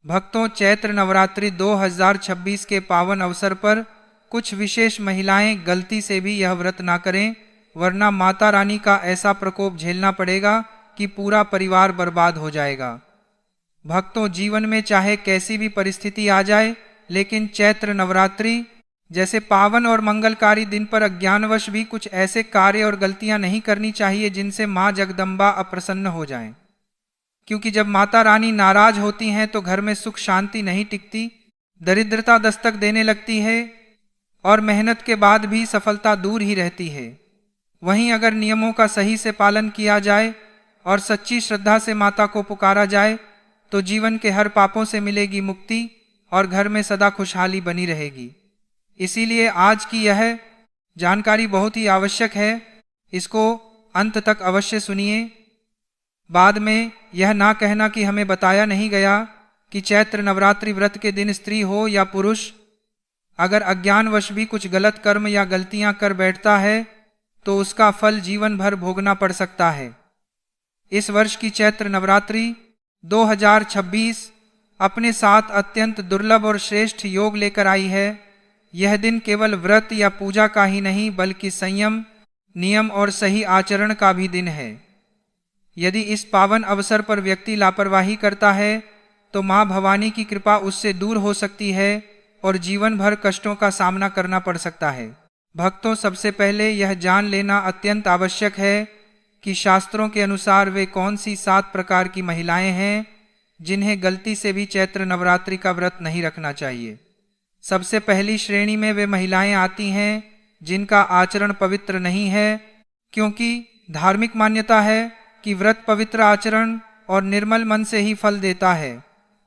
भक्तों, चैत्र नवरात्रि 2026 के पावन अवसर पर कुछ विशेष महिलाएं गलती से भी यह व्रत ना करें, वरना माता रानी का ऐसा प्रकोप झेलना पड़ेगा कि पूरा परिवार बर्बाद हो जाएगा। भक्तों, जीवन में चाहे कैसी भी परिस्थिति आ जाए, लेकिन चैत्र नवरात्रि जैसे पावन और मंगलकारी दिन पर अज्ञानवश भी कुछ ऐसे कार्य और गलतियां नहीं करनी चाहिए जिनसे मां जगदम्बा अप्रसन्न हो जाएं। क्योंकि जब माता रानी नाराज होती हैं तो घर में सुख शांति नहीं टिकती, दरिद्रता दस्तक देने लगती है और मेहनत के बाद भी सफलता दूर ही रहती है। वहीं अगर नियमों का सही से पालन किया जाए और सच्ची श्रद्धा से माता को पुकारा जाए तो जीवन के हर पापों से मिलेगी मुक्ति और घर में सदा खुशहाली बनी रहेगी। इसीलिए आज की यह जानकारी बहुत ही आवश्यक है, इसको अंत तक अवश्य सुनिए। बाद में यह ना कहना कि हमें बताया नहीं गया कि चैत्र नवरात्रि व्रत के दिन स्त्री हो या पुरुष अगर अज्ञानवश भी कुछ गलत कर्म या गलतियां कर बैठता है तो उसका फल जीवन भर भोगना पड़ सकता है। इस वर्ष की चैत्र नवरात्रि 2026 अपने साथ अत्यंत दुर्लभ और श्रेष्ठ योग लेकर आई है। यह दिन केवल व्रत या पूजा का ही नहीं बल्कि संयम, नियम और सही आचरण का भी दिन है। यदि इस पावन अवसर पर व्यक्ति लापरवाही करता है तो मां भवानी की कृपा उससे दूर हो सकती है और जीवन भर कष्टों का सामना करना पड़ सकता है। भक्तों, सबसे पहले यह जान लेना अत्यंत आवश्यक है कि शास्त्रों के अनुसार वे कौन सी 7 प्रकार की महिलाएं हैं जिन्हें गलती से भी चैत्र नवरात्रि का व्रत नहीं रखना चाहिए। सबसे पहली श्रेणी में वे महिलाएं आती हैं जिनका आचरण पवित्र नहीं है, क्योंकि धार्मिक मान्यता है कि व्रत पवित्र आचरण और निर्मल मन से ही फल देता है।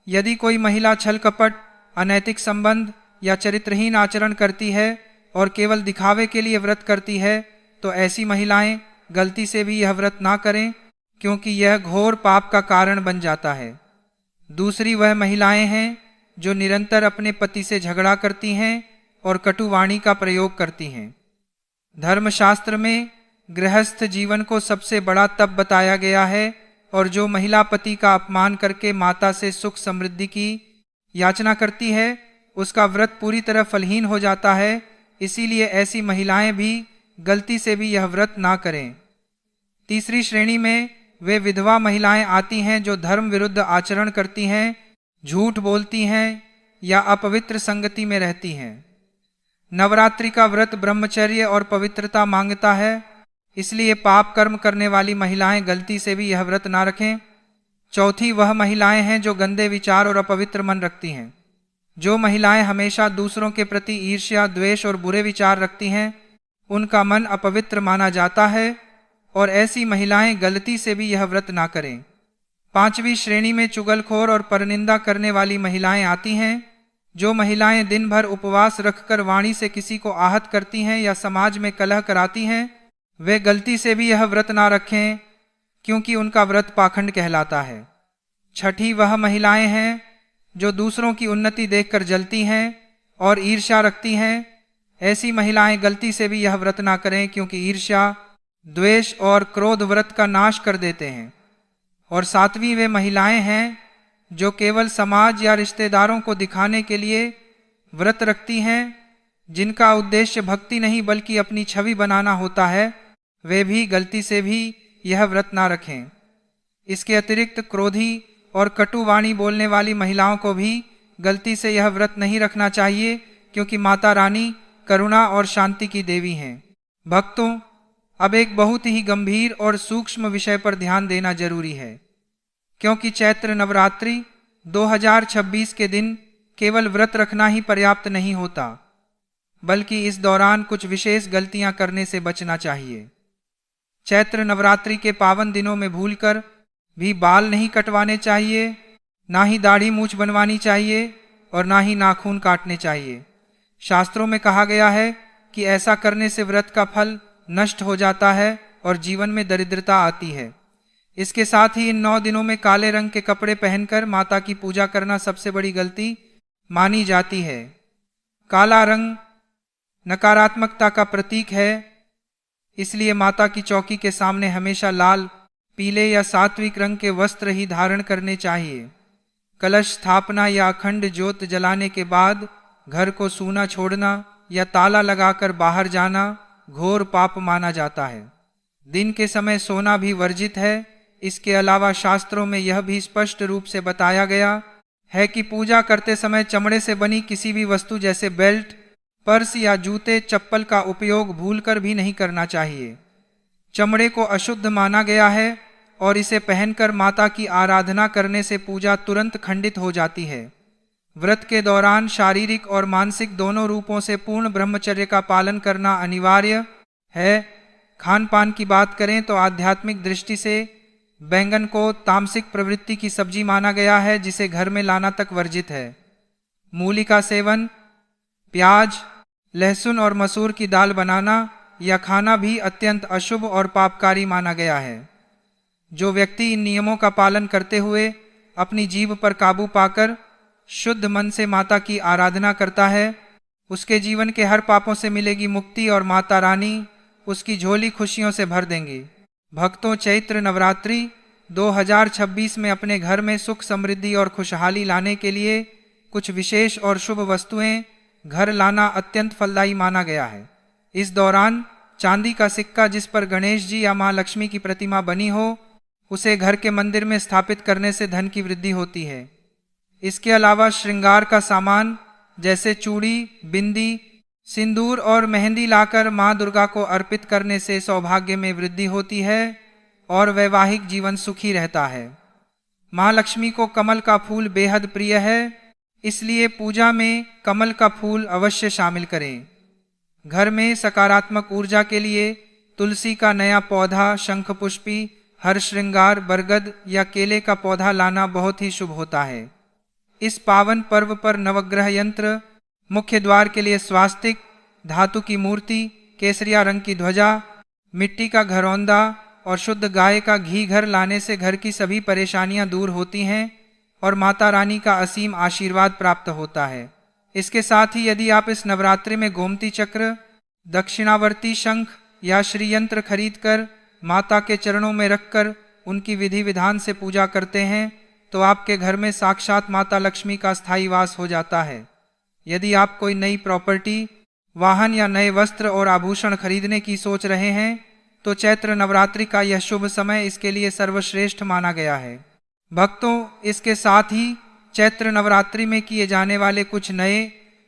यदि कोई महिला छल कपट, अनैतिक संबंध या चरित्रहीन आचरण करती है और केवल दिखावे के लिए व्रत करती है तो ऐसी महिलाएं गलती से भी यह व्रत ना करें, क्योंकि यह घोर पाप का कारण बन जाता है। दूसरी वह महिलाएं हैं जो निरंतर अपने पति से झगड़ा करती हैं और कटु वाणी का प्रयोग करती हैं। धर्मशास्त्र में गृहस्थ जीवन को सबसे बड़ा तप बताया गया है और जो महिला पति का अपमान करके माता से सुख समृद्धि की याचना करती है उसका व्रत पूरी तरह फलहीन हो जाता है। इसीलिए ऐसी महिलाएं भी गलती से भी यह व्रत ना करें। तीसरी श्रेणी में वे विधवा महिलाएं आती हैं जो धर्म विरुद्ध आचरण करती हैं, झूठ बोलती हैं या अपवित्र संगति में रहती हैं। नवरात्रि का व्रत ब्रह्मचर्य और पवित्रता मांगता है, इसलिए पाप कर्म करने वाली महिलाएं गलती से भी यह व्रत ना रखें। चौथी वह महिलाएं हैं जो गंदे विचार और अपवित्र मन रखती हैं। जो महिलाएं हमेशा दूसरों के प्रति ईर्ष्या, द्वेष और बुरे विचार रखती हैं उनका मन अपवित्र माना जाता है और ऐसी महिलाएं गलती से भी यह व्रत ना करें। पांचवी श्रेणी में चुगलखोर और परनिंदा करने वाली महिलाएं आती हैं। जो महिलाएं दिन भर उपवास रखकर वाणी से किसी को आहत करती हैं या समाज में कलह कराती हैं वे गलती से भी यह व्रत ना रखें, क्योंकि उनका व्रत पाखंड कहलाता है। छठी वह महिलाएं हैं जो दूसरों की उन्नति देखकर जलती हैं और ईर्ष्या रखती हैं। ऐसी महिलाएं गलती से भी यह व्रत ना करें, क्योंकि ईर्ष्या, द्वेष और क्रोध व्रत का नाश कर देते हैं। और सातवीं वे महिलाएं हैं जो केवल समाज या रिश्तेदारों को दिखाने के लिए व्रत रखती हैं, जिनका उद्देश्य भक्ति नहीं बल्कि अपनी छवि बनाना होता है, वे भी गलती से भी यह व्रत ना रखें। इसके अतिरिक्त क्रोधी और कटु वाणी बोलने वाली महिलाओं को भी गलती से यह व्रत नहीं रखना चाहिए, क्योंकि माता रानी करुणा और शांति की देवी हैं। भक्तों, अब एक बहुत ही गंभीर और सूक्ष्म विषय पर ध्यान देना जरूरी है, क्योंकि चैत्र नवरात्रि 2026 के दिन केवल व्रत रखना ही पर्याप्त नहीं होता, बल्कि इस दौरान कुछ विशेष गलतियां करने से बचना चाहिए। चैत्र नवरात्रि के पावन दिनों में भूलकर भी बाल नहीं कटवाने चाहिए, ना ही दाढ़ी मूछ बनवानी चाहिए और ना ही नाखून काटने चाहिए। शास्त्रों में कहा गया है कि ऐसा करने से व्रत का फल नष्ट हो जाता है और जीवन में दरिद्रता आती है। इसके साथ ही इन 9 दिनों में काले रंग के कपड़े पहनकर माता की पूजा करना सबसे बड़ी गलती मानी जाती है। काला रंग नकारात्मकता का प्रतीक है, इसलिए माता की चौकी के सामने हमेशा लाल, पीले या सात्विक रंग के वस्त्र ही धारण करने चाहिए। कलश स्थापना या अखंड ज्योत जलाने के बाद घर को सूना छोड़ना या ताला लगाकर बाहर जाना घोर पाप माना जाता है। दिन के समय सोना भी वर्जित है। इसके अलावा शास्त्रों में यह भी स्पष्ट रूप से बताया गया है कि पूजा करते समय चमड़े से बनी किसी भी वस्तु जैसे बेल्ट, पर्स या जूते, चप्पल का उपयोग भूलकर भी नहीं करना चाहिए। चमड़े को अशुद्ध माना गया है और इसे पहनकर माता की आराधना करने से पूजा तुरंत खंडित हो जाती है। व्रत के दौरान शारीरिक और मानसिक दोनों रूपों से पूर्ण ब्रह्मचर्य का पालन करना अनिवार्य है। खान पान की बात करें तो आध्यात्मिक दृष्टि से बैंगन को तामसिक प्रवृत्ति की सब्जी माना गया है, जिसे घर में लाना तक वर्जित है। मूली का सेवन, प्याज, लहसुन और मसूर की दाल बनाना या खाना भी अत्यंत अशुभ और पापकारी माना गया है। जो व्यक्ति इन नियमों का पालन करते हुए अपनी जीभ पर काबू पाकर शुद्ध मन से माता की आराधना करता है, उसके जीवन के हर पापों से मिलेगी मुक्ति और माता रानी उसकी झोली खुशियों से भर देंगी। भक्तों, चैत्र नवरात्रि 2026 में अपने घर में सुख, समृद्धि और खुशहाली लाने के लिए कुछ विशेष और शुभ वस्तुएं घर लाना अत्यंत फलदायी माना गया है। इस दौरान चांदी का सिक्का जिस पर गणेश जी या मां लक्ष्मी की प्रतिमा बनी हो, उसे घर के मंदिर में स्थापित करने से धन की वृद्धि होती है। इसके अलावा श्रृंगार का सामान जैसे चूड़ी, बिंदी, सिंदूर और मेहंदी लाकर मां दुर्गा को अर्पित करने से सौभाग्य में वृद्धि होती है और वैवाहिक जीवन सुखी रहता है। मां लक्ष्मी को कमल का फूल बेहद प्रिय है, इसलिए पूजा में कमल का फूल अवश्य शामिल करें। घर में सकारात्मक ऊर्जा के लिए तुलसी का नया पौधा, शंखपुष्पी, हर श्रृंगार, बरगद या केले का पौधा लाना बहुत ही शुभ होता है। इस पावन पर्व पर नवग्रह यंत्र, मुख्य द्वार के लिए स्वास्तिक, धातु की मूर्ति, केसरिया रंग की ध्वजा, मिट्टी का घरौंदा और शुद्ध गाय का घी घर लाने से घर की सभी परेशानियां दूर होती हैं और माता रानी का असीम आशीर्वाद प्राप्त होता है। इसके साथ ही यदि आप इस नवरात्रि में गोमती चक्र, दक्षिणावर्ती शंख या श्रीयंत्र खरीदकर माता के चरणों में रखकर उनकी विधि विधान से पूजा करते हैं तो आपके घर में साक्षात माता लक्ष्मी का स्थायी वास हो जाता है। यदि आप कोई नई प्रॉपर्टी, वाहन या नए वस्त्र और आभूषण खरीदने की सोच रहे हैं तो चैत्र नवरात्रि का यह शुभ समय इसके लिए सर्वश्रेष्ठ माना गया है। भक्तों, इसके साथ ही चैत्र नवरात्रि में किए जाने वाले कुछ नए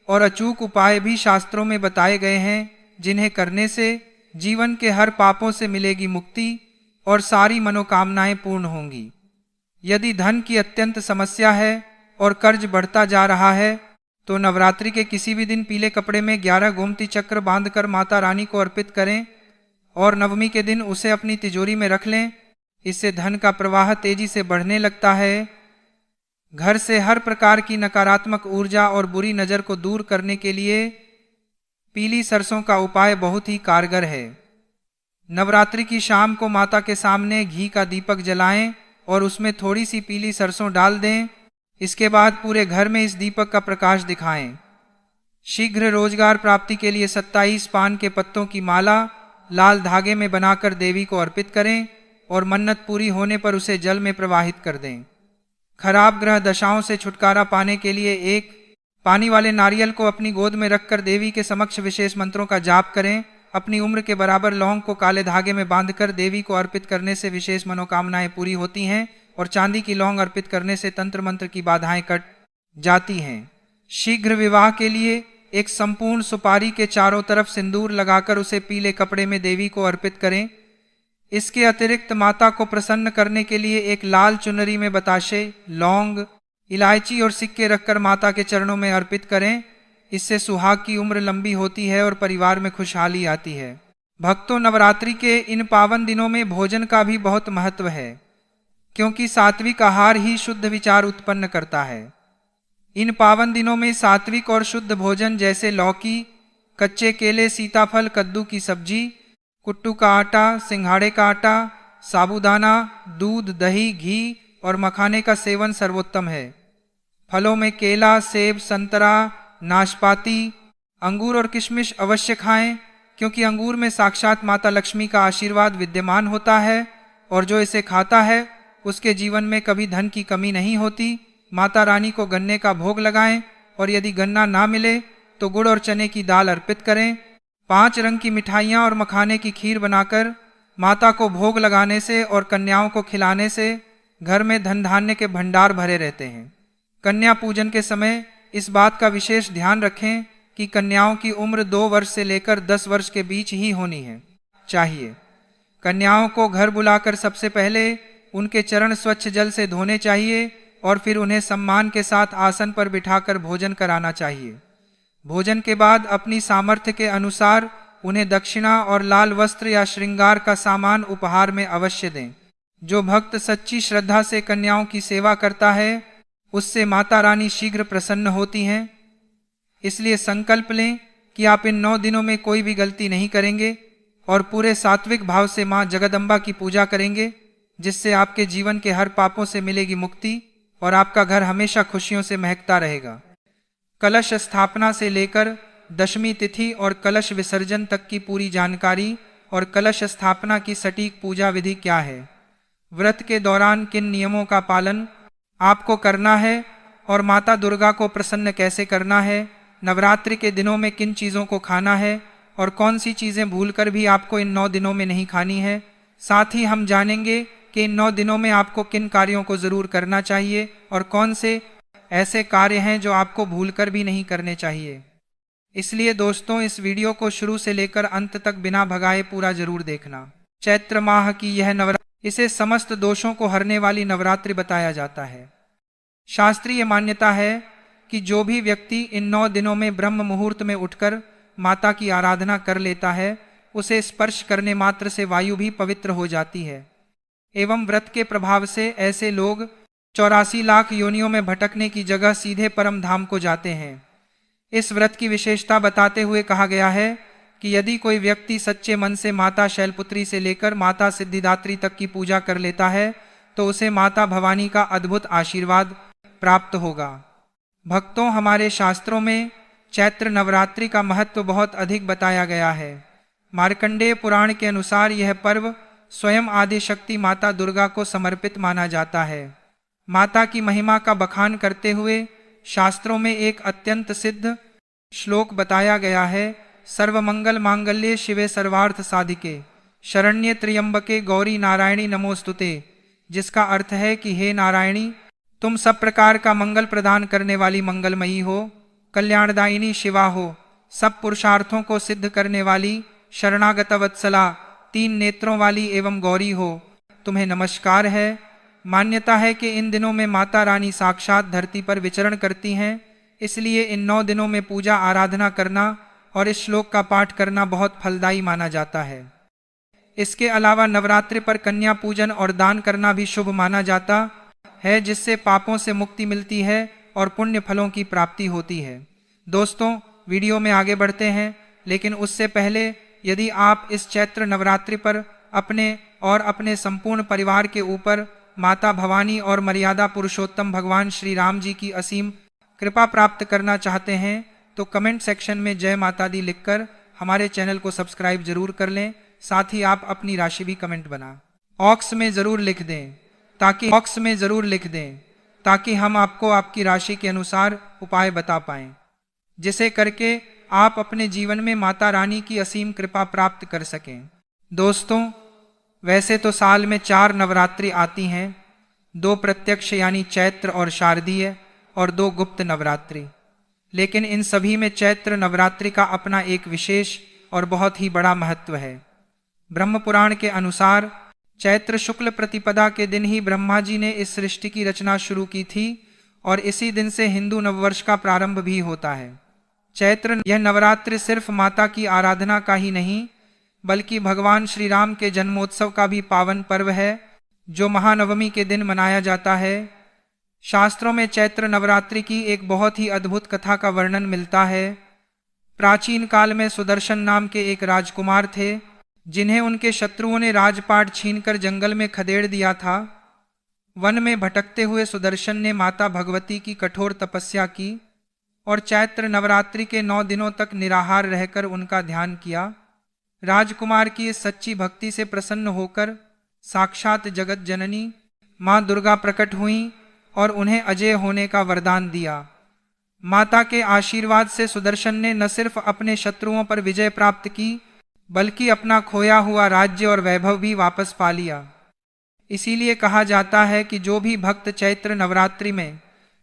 और अचूक उपाय भी शास्त्रों में बताए गए हैं, जिन्हें करने से जीवन के हर पापों से मिलेगी मुक्ति और सारी मनोकामनाएं पूर्ण होंगी। यदि धन की अत्यंत समस्या है और कर्ज बढ़ता जा रहा है तो नवरात्रि के किसी भी दिन पीले कपड़े में 11 गोमती चक्र बांधकर माता रानी को अर्पित करें और नवमी के दिन उसे अपनी तिजोरी में रख लें। इससे धन का प्रवाह तेजी से बढ़ने लगता है। घर से हर प्रकार की नकारात्मक ऊर्जा और बुरी नजर को दूर करने के लिए पीली सरसों का उपाय बहुत ही कारगर है। नवरात्रि की शाम को माता के सामने घी का दीपक जलाएं और उसमें थोड़ी सी पीली सरसों डाल दें। इसके बाद पूरे घर में इस दीपक का प्रकाश दिखाएं। शीघ्र रोजगार प्राप्ति के लिए 27 पान के पत्तों की माला लाल धागे में बनाकर देवी को अर्पित करें और मन्नत पूरी होने पर उसे जल में प्रवाहित कर दें। खराब ग्रह दशाओं से छुटकारा पाने के लिए एक पानी वाले नारियल को अपनी गोद में रखकर देवी के समक्ष विशेष मंत्रों का जाप करें। अपनी उम्र के बराबर लौंग को काले धागे में बांधकर देवी को अर्पित करने से विशेष मनोकामनाएं पूरी होती हैं और चांदी की लौंग अर्पित करने से तंत्र मंत्र की बाधाएं कट जाती हैं। शीघ्र विवाह के लिए एक संपूर्ण सुपारी के चारों तरफ सिंदूर लगाकर उसे पीले कपड़े में देवी को अर्पित करें। इसके अतिरिक्त माता को प्रसन्न करने के लिए एक लाल चुनरी में बताशे, लौंग, इलायची और सिक्के रखकर माता के चरणों में अर्पित करें। इससे सुहाग की उम्र लंबी होती है और परिवार में खुशहाली आती है। भक्तों, नवरात्रि के इन पावन दिनों में भोजन का भी बहुत महत्व है, क्योंकि सात्विक आहार ही शुद्ध विचार उत्पन्न करता है। इन पावन दिनों में सात्विक और शुद्ध भोजन जैसे लौकी, कच्चे केले, सीताफल, कद्दू की सब्जी, कुट्टू का आटा, सिंघाड़े का आटा, साबूदाना, दूध, दही, घी और मखाने का सेवन सर्वोत्तम है। फलों में केला, सेब, संतरा, नाशपाती, अंगूर और किशमिश अवश्य खाएं, क्योंकि अंगूर में साक्षात माता लक्ष्मी का आशीर्वाद विद्यमान होता है और जो इसे खाता है उसके जीवन में कभी धन की कमी नहीं होती माता रानी को गन्ने का भोग लगाएं और यदि गन्ना ना मिले तो गुड़ और चने की दाल अर्पित करें। 5 रंग की मिठाइयाँ और मखाने की खीर बनाकर माता को भोग लगाने से और कन्याओं को खिलाने से घर में धन धान्य के भंडार भरे रहते हैं। कन्या पूजन के समय इस बात का विशेष ध्यान रखें कि कन्याओं की उम्र 2 वर्ष से लेकर 10 वर्ष के बीच ही होनी चाहिए। कन्याओं को घर बुलाकर सबसे पहले उनके चरण स्वच्छ जल से धोने चाहिए और फिर उन्हें सम्मान के साथ आसन पर बिठाकर भोजन कराना चाहिए। भोजन के बाद अपनी सामर्थ्य के अनुसार उन्हें दक्षिणा और लाल वस्त्र या श्रृंगार का सामान उपहार में अवश्य दें। जो भक्त सच्ची श्रद्धा से कन्याओं की सेवा करता है उससे माता रानी शीघ्र प्रसन्न होती हैं। इसलिए संकल्प लें कि आप इन 9 दिनों में कोई भी गलती नहीं करेंगे और पूरे सात्विक भाव से मां जगदम्बा की पूजा करेंगे, जिससे आपके जीवन के हर पापों से मिलेगी मुक्ति और आपका घर हमेशा खुशियों से महकता रहेगा। कलश स्थापना से लेकर दशमी तिथि और कलश विसर्जन तक की पूरी जानकारी और कलश स्थापना की सटीक पूजा विधि क्या है, व्रत के दौरान किन नियमों का पालन आपको करना है और माता दुर्गा को प्रसन्न कैसे करना है, नवरात्रि के दिनों में किन चीज़ों को खाना है और कौन सी चीज़ें भूलकर भी आपको इन 9 दिनों में नहीं खानी है। साथ ही हम जानेंगे कि इन 9 दिनों में आपको किन कार्यों को जरूर करना चाहिए और कौन से ऐसे कार्य हैं जो आपको भूलकर भी नहीं करने चाहिए। इसलिए दोस्तों, इस वीडियो को शुरू से लेकर अंत तक बिना भगाए पूरा जरूर देखना। चैत्र माह की यह नवरात्रि, इसे समस्त दोषों को हरने वाली नवरात्रि बताया जाता है। शास्त्रीय मान्यता है कि जो भी व्यक्ति इन 9 दिनों में ब्रह्म मुहूर्त में उठकर माता की आराधना कर लेता है उसे स्पर्श करने मात्र से वायु भी पवित्र हो जाती है। एवं व्रत के प्रभाव से ऐसे लोग 84 लाख योनियों में भटकने की जगह सीधे परम धाम को जाते हैं। इस व्रत की विशेषता बताते हुए कहा गया है कि यदि कोई व्यक्ति सच्चे मन से माता शैलपुत्री से लेकर माता सिद्धिदात्री तक की पूजा कर लेता है तो उसे माता भवानी का अद्भुत आशीर्वाद प्राप्त होगा। भक्तों, हमारे शास्त्रों में चैत्र नवरात्रि का महत्व बहुत अधिक बताया गया है। मार्कंडेय पुराण के अनुसार यह पर्व स्वयं आदि शक्ति माता दुर्गा को समर्पित माना जाता है। माता की महिमा का बखान करते हुए शास्त्रों में एक अत्यंत सिद्ध श्लोक बताया गया है, सर्वमंगल मांगल्ये शिवे सर्वार्थ साधिके शरण्ये त्र्यंबके गौरी नारायणी नमोस्तुते, जिसका अर्थ है कि हे नारायणी, तुम सब प्रकार का मंगल प्रदान करने वाली मंगलमयी हो, कल्याणदायिनी शिवा हो, सब पुरुषार्थों को सिद्ध करने वाली शरणागत वत्सला, 3 नेत्रों वाली एवं गौरी हो, तुम्हें नमस्कार है। मान्यता है कि इन दिनों में माता रानी साक्षात धरती पर विचरण करती हैं, इसलिए इन 9 दिनों में पूजा आराधना करना और इस श्लोक का पाठ करना बहुत फलदायी माना जाता है। इसके अलावा नवरात्रि पर कन्या पूजन और दान करना भी शुभ माना जाता है, जिससे पापों से मुक्ति मिलती है और पुण्य फलों की प्राप्ति होती है। दोस्तों, वीडियो में आगे बढ़ते हैं, लेकिन उससे पहले यदि आप इस चैत्र नवरात्रि पर अपने और अपने संपूर्ण परिवार के ऊपर माता भवानी और मर्यादा पुरुषोत्तम भगवान श्री राम जी की असीम कृपा प्राप्त करना चाहते हैं तो कमेंट सेक्शन में जय माता दी लिखकर हमारे चैनल को सब्सक्राइब जरूर कर लें। साथ ही आप अपनी राशि भी कमेंट बॉक्स में जरूर लिख दें ताकि हम आपको आपकी राशि के अनुसार उपाय बता पाएं, जिसे करके आप अपने जीवन में माता रानी की असीम कृपा प्राप्त कर सकें। दोस्तों, वैसे तो साल में 4 नवरात्रि आती हैं, 2 प्रत्यक्ष यानी चैत्र और शारदीय और 2 गुप्त नवरात्रि, लेकिन इन सभी में चैत्र नवरात्रि का अपना एक विशेष और बहुत ही बड़ा महत्व है। ब्रह्म पुराण के अनुसार चैत्र शुक्ल प्रतिपदा के दिन ही ब्रह्मा जी ने इस सृष्टि की रचना शुरू की थी और इसी दिन से हिंदू नववर्ष का प्रारंभ भी होता है। चैत्र यह नवरात्रि सिर्फ माता की आराधना का ही नहीं बल्कि भगवान श्री राम के जन्मोत्सव का भी पावन पर्व है, जो महानवमी के दिन मनाया जाता है। शास्त्रों में चैत्र नवरात्रि की एक बहुत ही अद्भुत कथा का वर्णन मिलता है। प्राचीन काल में सुदर्शन नाम के एक राजकुमार थे, जिन्हें उनके शत्रुओं ने राजपाट छीनकर जंगल में खदेड़ दिया था। वन में भटकते हुए सुदर्शन ने माता भगवती की कठोर तपस्या की और चैत्र नवरात्रि के 9 दिनों तक निराहार रहकर उनका ध्यान किया। राजकुमार की इस सच्ची भक्ति से प्रसन्न होकर साक्षात जगत जननी मां दुर्गा प्रकट हुईं और उन्हें अजय होने का वरदान दिया। माता के आशीर्वाद से सुदर्शन ने न सिर्फ अपने शत्रुओं पर विजय प्राप्त की, बल्कि अपना खोया हुआ राज्य और वैभव भी वापस पा लिया। इसीलिए कहा जाता है कि जो भी भक्त चैत्र नवरात्रि में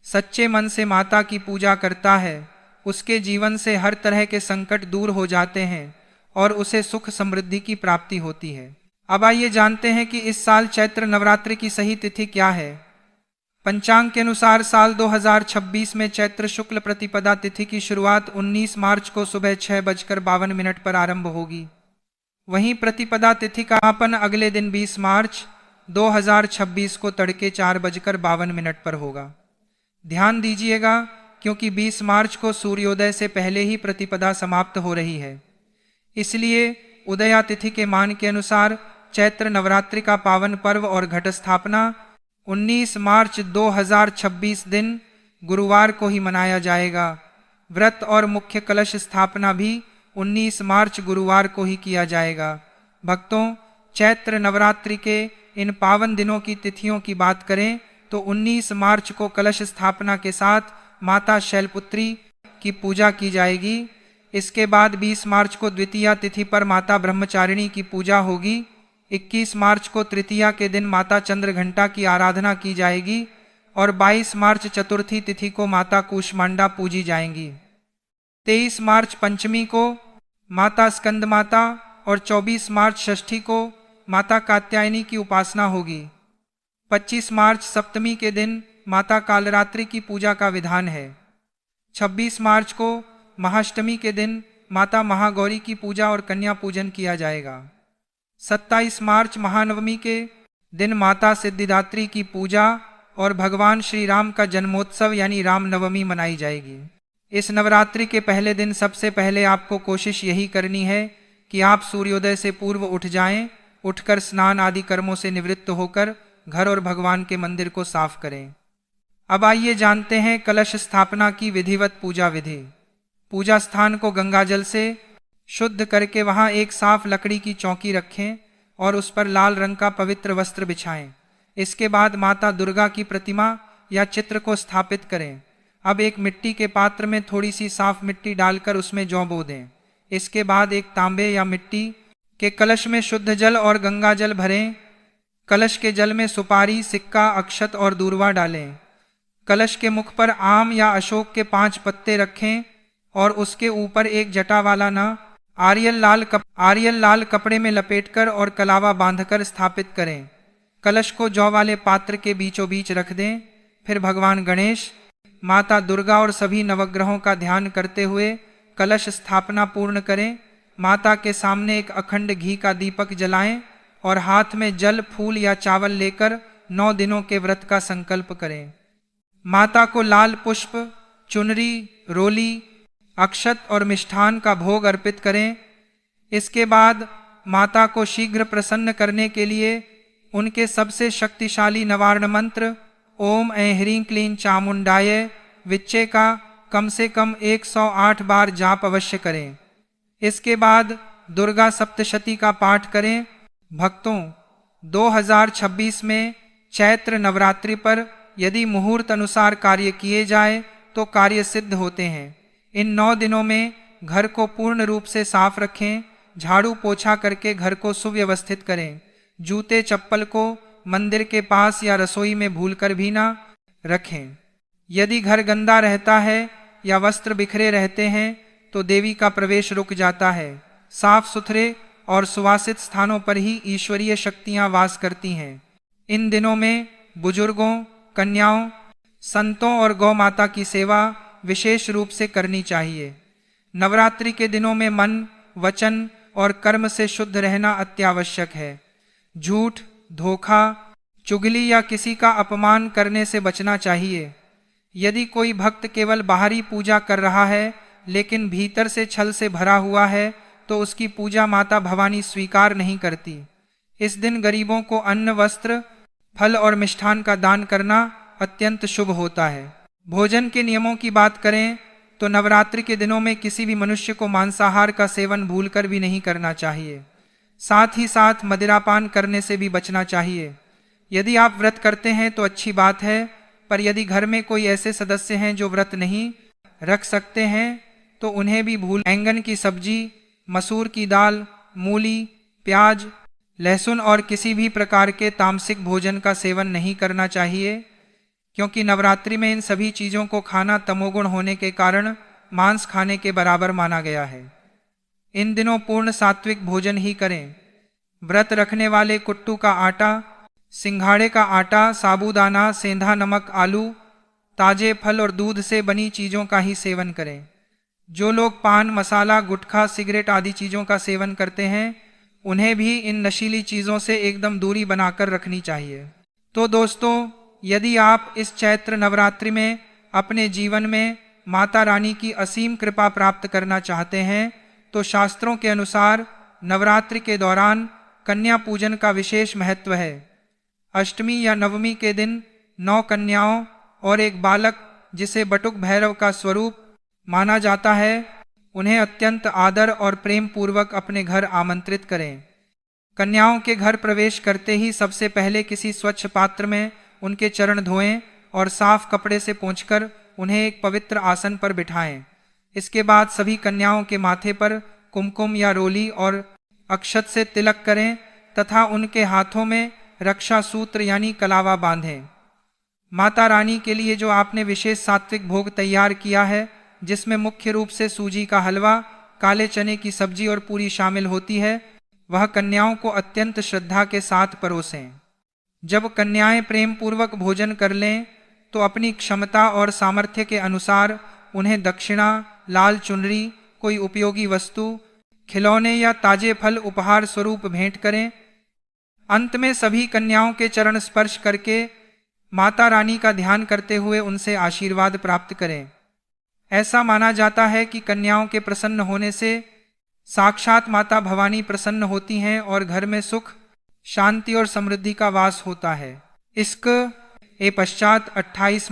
सच्चे मन से माता की पूजा करता है, उसके जीवन से हर तरह के संकट दूर हो जाते हैं और उसे सुख समृद्धि की प्राप्ति होती है। अब आइए जानते हैं कि इस साल चैत्र नवरात्रि की सही तिथि क्या है। पंचांग के अनुसार साल 2026 में चैत्र शुक्ल प्रतिपदा तिथि की शुरुआत 19 मार्च को सुबह 6:52 पर आरंभ होगी। वहीं प्रतिपदा तिथि का समापन अगले दिन 20 मार्च 2026 को तड़के 4:52 पर होगा। ध्यान दीजिएगा, क्योंकि 20 मार्च को सूर्योदय से पहले ही प्रतिपदा समाप्त हो रही है, इसलिए उदया तिथि के मान के अनुसार चैत्र नवरात्रि का पावन पर्व और घट स्थापना 19 मार्च 2026 दिन गुरुवार को ही मनाया जाएगा। व्रत और मुख्य कलश स्थापना भी 19 मार्च गुरुवार को ही किया जाएगा। भक्तों, चैत्र नवरात्रि के इन पावन दिनों की तिथियों की बात करें तो 19 मार्च को कलश स्थापना के साथ माता शैलपुत्री की पूजा की जाएगी। इसके बाद 20 मार्च को द्वितीया तिथि पर माता ब्रह्मचारिणी की पूजा होगी। 21 मार्च को तृतीया के दिन माता चंद्रघंटा की आराधना की जाएगी और 22 मार्च चतुर्थी तिथि को माता कूष्मांडा पूजी जाएंगी। 23 मार्च पंचमी को माता स्कंद माता और 24 मार्च षष्ठी को माता कात्यायनी की उपासना होगी। 25 मार्च सप्तमी के दिन माता कालरात्रि की पूजा का विधान है। 26 मार्च को महाअष्टमी के दिन माता महागौरी की पूजा और कन्या पूजन किया जाएगा। 27 मार्च महानवमी के दिन माता सिद्धिदात्री की पूजा और भगवान श्री राम का जन्मोत्सव यानी रामनवमी मनाई जाएगी। इस नवरात्रि के पहले दिन सबसे पहले आपको कोशिश यही करनी है कि आप सूर्योदय से पूर्व उठ जाएं। उठकर स्नान आदि कर्मों से निवृत्त होकर घर और भगवान के मंदिर को साफ करें। अब आइए जानते हैं कलश स्थापना की विधिवत पूजा विधि। पूजा स्थान को गंगाजल से शुद्ध करके वहां एक साफ लकड़ी की चौकी रखें और उस पर लाल रंग का पवित्र वस्त्र बिछाएं। इसके बाद माता दुर्गा की प्रतिमा या चित्र को स्थापित करें। अब एक मिट्टी के पात्र में थोड़ी सी साफ मिट्टी डालकर उसमें जौ बो दें। इसके बाद एक तांबे या मिट्टी के कलश में शुद्ध जल और गंगा जल भरें। कलश के जल में सुपारी, सिक्का, अक्षत और दूर्वा डालें। कलश के मुख पर आम या अशोक के 5 पत्ते रखें और उसके ऊपर एक जटा वाला आरियल लाल कपड़े में लपेटकर और कलावा बांधकर स्थापित करें। कलश को जौ वाले पात्र के बीचों बीच रख दें। फिर भगवान गणेश, माता दुर्गा और सभी नवग्रहों का ध्यान करते हुए कलश स्थापना पूर्ण करें। माता के सामने एक अखंड घी का दीपक जलाएं और हाथ में जल, फूल या चावल लेकर 9 दिनों के व्रत का संकल्प करें। माता को लाल पुष्प, चुनरी, रोली, अक्षत और मिष्ठान का भोग अर्पित करें। इसके बाद माता को शीघ्र प्रसन्न करने के लिए उनके सबसे शक्तिशाली नवार्ण मंत्र ओम ऐं ह्रीं क्लीं चामुंडाय विच्चे का कम से कम 108 बार जाप अवश्य करें। इसके बाद दुर्गा सप्तशती का पाठ करें। भक्तों, 2026 में चैत्र नवरात्रि पर यदि मुहूर्त अनुसार कार्य किए जाए तो कार्य सिद्ध होते हैं। इन 9 दिनों में घर को पूर्ण रूप से साफ रखें। झाड़ू पोछा करके घर को सुव्यवस्थित करें। जूते चप्पल को मंदिर के पास या रसोई में भूलकर भी ना रखें। यदि घर गंदा रहता है या वस्त्र बिखरे रहते हैं तो देवी का प्रवेश रुक जाता है। साफ सुथरे और सुवासित स्थानों पर ही ईश्वरीय शक्तियां वास करती हैं। इन दिनों में बुजुर्गों, कन्याओं, संतों और गौ माता की सेवा विशेष रूप से करनी चाहिए। नवरात्रि के दिनों में मन, वचन और कर्म से शुद्ध रहना अत्यावश्यक है। झूठ, धोखा, चुगली या किसी का अपमान करने से बचना चाहिए। यदि कोई भक्त केवल बाहरी पूजा कर रहा है लेकिन भीतर से छल से भरा हुआ है तो उसकी पूजा माता भवानी स्वीकार नहीं करती। इस दिन गरीबों को अन्न, वस्त्र, फल और मिष्ठान का दान करना अत्यंत शुभ होता है। भोजन के नियमों की बात करें तो नवरात्रि के दिनों में किसी भी मनुष्य को मांसाहार का सेवन भूलकर भी नहीं करना चाहिए। साथ ही साथ मदिरापान करने से भी बचना चाहिए। यदि आप व्रत करते हैं तो अच्छी बात है, पर यदि घर में कोई ऐसे सदस्य हैं जो व्रत नहीं रख सकते हैं तो उन्हें भी भूल बैंगन की सब्जी, मसूर की दाल, मूली, प्याज, लहसुन और किसी भी प्रकार के तामसिक भोजन का सेवन नहीं करना चाहिए, क्योंकि नवरात्रि में इन सभी चीज़ों को खाना तमोगुण होने के कारण मांस खाने के बराबर माना गया है। इन दिनों पूर्ण सात्विक भोजन ही करें। व्रत रखने वाले कुट्टू का आटा, सिंघाड़े का आटा, साबूदाना, सेंधा नमक, आलू, ताजे फल और दूध से बनी चीज़ों का ही सेवन करें। जो लोग पान, मसाला, गुटखा, सिगरेट आदि चीज़ों का सेवन करते हैं उन्हें भी इन नशीली चीज़ों से एकदम दूरी बनाकर रखनी चाहिए। तो दोस्तों, यदि आप इस चैत्र नवरात्रि में अपने जीवन में माता रानी की असीम कृपा प्राप्त करना चाहते हैं तो शास्त्रों के अनुसार नवरात्रि के दौरान कन्या पूजन का विशेष महत्व है। अष्टमी या नवमी के दिन 9 कन्याओं और एक बालक, जिसे बटुक भैरव का स्वरूप माना जाता है, उन्हें अत्यंत आदर और प्रेम पूर्वक अपने घर आमंत्रित करें। कन्याओं के घर प्रवेश करते ही सबसे पहले किसी स्वच्छ पात्र में उनके चरण धोएं और साफ कपड़े से पोंछकर उन्हें एक पवित्र आसन पर बिठाएं। इसके बाद सभी कन्याओं के माथे पर कुमकुम या रोली और अक्षत से तिलक करें तथा उनके हाथों में रक्षा सूत्र यानी कलावा बांधें। माता रानी के लिए जो आपने विशेष सात्विक भोग तैयार किया है, जिसमें मुख्य रूप से सूजी का हलवा, काले चने की सब्जी और पूरी शामिल होती है, वह कन्याओं को अत्यंत श्रद्धा के साथ परोसें। जब कन्याएं प्रेम पूर्वक भोजन कर लें तो अपनी क्षमता और सामर्थ्य के अनुसार उन्हें दक्षिणा, लाल चुनरी, कोई उपयोगी वस्तु, खिलौने या ताजे फल उपहार स्वरूप भेंट करें। अंत में सभी कन्याओं के चरण स्पर्श करके माता रानी का ध्यान करते हुए उनसे आशीर्वाद प्राप्त करें। ऐसा माना जाता है कि कन्याओं के प्रसन्न होने से साक्षात माता भवानी प्रसन्न होती हैं और घर में सुख, शांति और समृद्धि का वास होता है। इसके पश्चात 28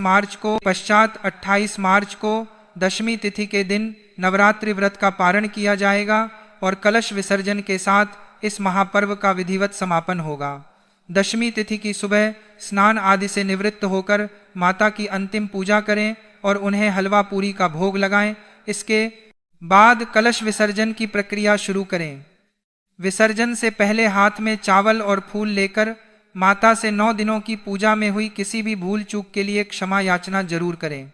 मार्च को दशमी तिथि के दिन नवरात्रि व्रत का पारण किया जाएगा और कलश विसर्जन के साथ इस महापर्व का विधिवत समापन होगा। दशमी तिथि की सुबह स्नान आदि से निवृत्त होकर माता की अंतिम पूजा करें और उन्हें हलवा पूरी का भोग लगाएं। इसके बाद कलश विसर्जन की प्रक्रिया शुरू करें। विसर्जन से पहले हाथ में चावल और फूल लेकर माता से 9 दिनों की पूजा में हुई किसी भी भूल चूक के लिए क्षमा याचना जरूर करें।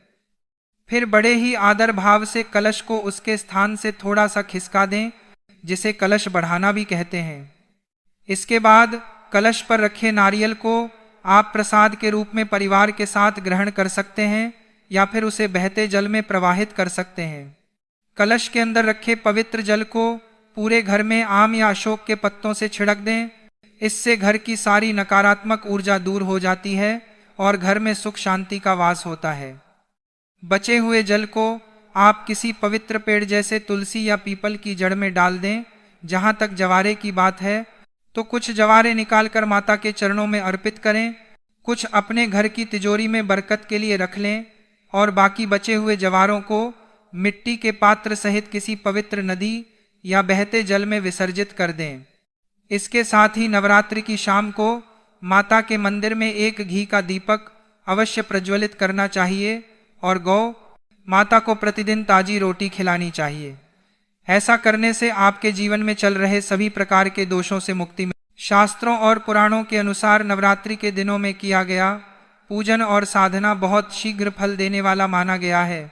फिर बड़े ही आदर भाव से कलश को उसके स्थान से थोड़ा सा खिसका दें, जिसे कलश बढ़ाना भी कहते हैं। इसके बाद कलश पर रखे नारियल को आप प्रसाद के रूप में परिवार के साथ ग्रहण कर सकते हैं या फिर उसे बहते जल में प्रवाहित कर सकते हैं। कलश के अंदर रखे पवित्र जल को पूरे घर में आम या अशोक के पत्तों से छिड़क दें। इससे घर की सारी नकारात्मक ऊर्जा दूर हो जाती है और घर में सुख शांति का वास होता है। बचे हुए जल को आप किसी पवित्र पेड़ जैसे तुलसी या पीपल की जड़ में डाल दें। जहाँ तक जवारे की बात है तो कुछ जवारे निकालकर माता के चरणों में अर्पित करें, कुछ अपने घर की तिजोरी में बरकत के लिए रख लें और बाकी बचे हुए जवारों को मिट्टी के पात्र सहित किसी पवित्र नदी या बहते जल में विसर्जित कर दें। इसके साथ ही नवरात्रि की शाम को माता के मंदिर में एक घी का दीपक अवश्य प्रज्वलित करना चाहिए और गौ माता को प्रतिदिन ताजी रोटी खिलानी चाहिए। ऐसा करने से आपके जीवन में चल रहे सभी प्रकार के दोषों से मुक्ति मिले। शास्त्रों और पुराणों के अनुसार नवरात्रि के दिनों में किया गया पूजन और साधना बहुत शीघ्र फल देने वाला माना गया है।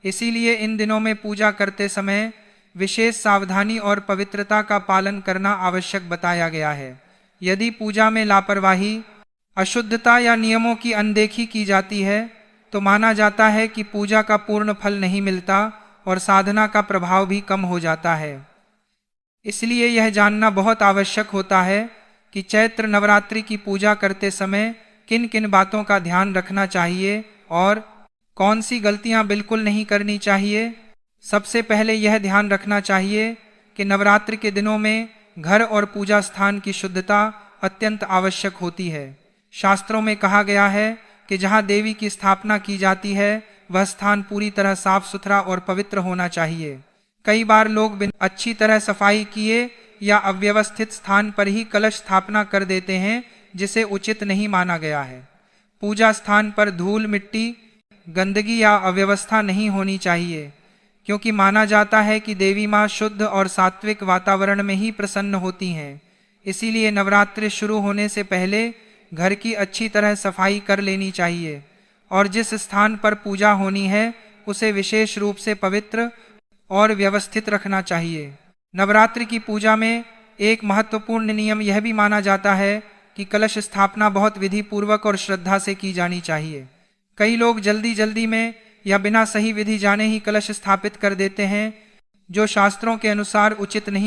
इसीलिए इन दिनों में पूजा करते समय विशेष सावधानी और पवित्रता का पालन करना आवश्यक बताया गया है। यदि पूजा में लापरवाही, अशुद्धता या नियमों की अनदेखी की जाती है तो माना जाता है कि पूजा का पूर्ण फल नहीं मिलता और साधना का प्रभाव भी कम हो जाता है। इसलिए यह जानना बहुत आवश्यक होता है कि चैत्र नवरात्रि की पूजा करते समय किन किन बातों का ध्यान रखना चाहिए और कौन सी गलतियां बिल्कुल नहीं करनी चाहिए। सबसे पहले यह ध्यान रखना चाहिए कि नवरात्रि के दिनों में घर और पूजा स्थान की शुद्धता अत्यंत आवश्यक होती है। शास्त्रों में कहा गया है कि जहाँ देवी की स्थापना की जाती है वह स्थान पूरी तरह साफ सुथरा और पवित्र होना चाहिए। कई बार लोग बिना अच्छी तरह सफाई किए या अव्यवस्थित स्थान पर ही कलश स्थापना कर देते हैं, जिसे उचित नहीं माना गया है। पूजा स्थान पर धूल मिट्टी, गंदगी या अव्यवस्था नहीं होनी चाहिए, क्योंकि माना जाता है कि देवी माँ शुद्ध और सात्विक वातावरण में ही प्रसन्न होती हैं। इसीलिए नवरात्रि शुरू होने से पहले घर की अच्छी तरह सफाई कर लेनी चाहिए और जिस स्थान पर पूजा होनी है उसे विशेष रूप से पवित्र और व्यवस्थित रखना चाहिए। नवरात्रि की पूजा में एक महत्वपूर्ण नियम यह भी माना जाता है कि कलश स्थापना बहुत विधि पूर्वक और श्रद्धा से की जानी चाहिए। कई लोग जल्दी जल्दी में या बिना सही विधि जाने ही कलश स्थापित कर देते हैं, जो शास्त्रों के अनुसार उचित नहीं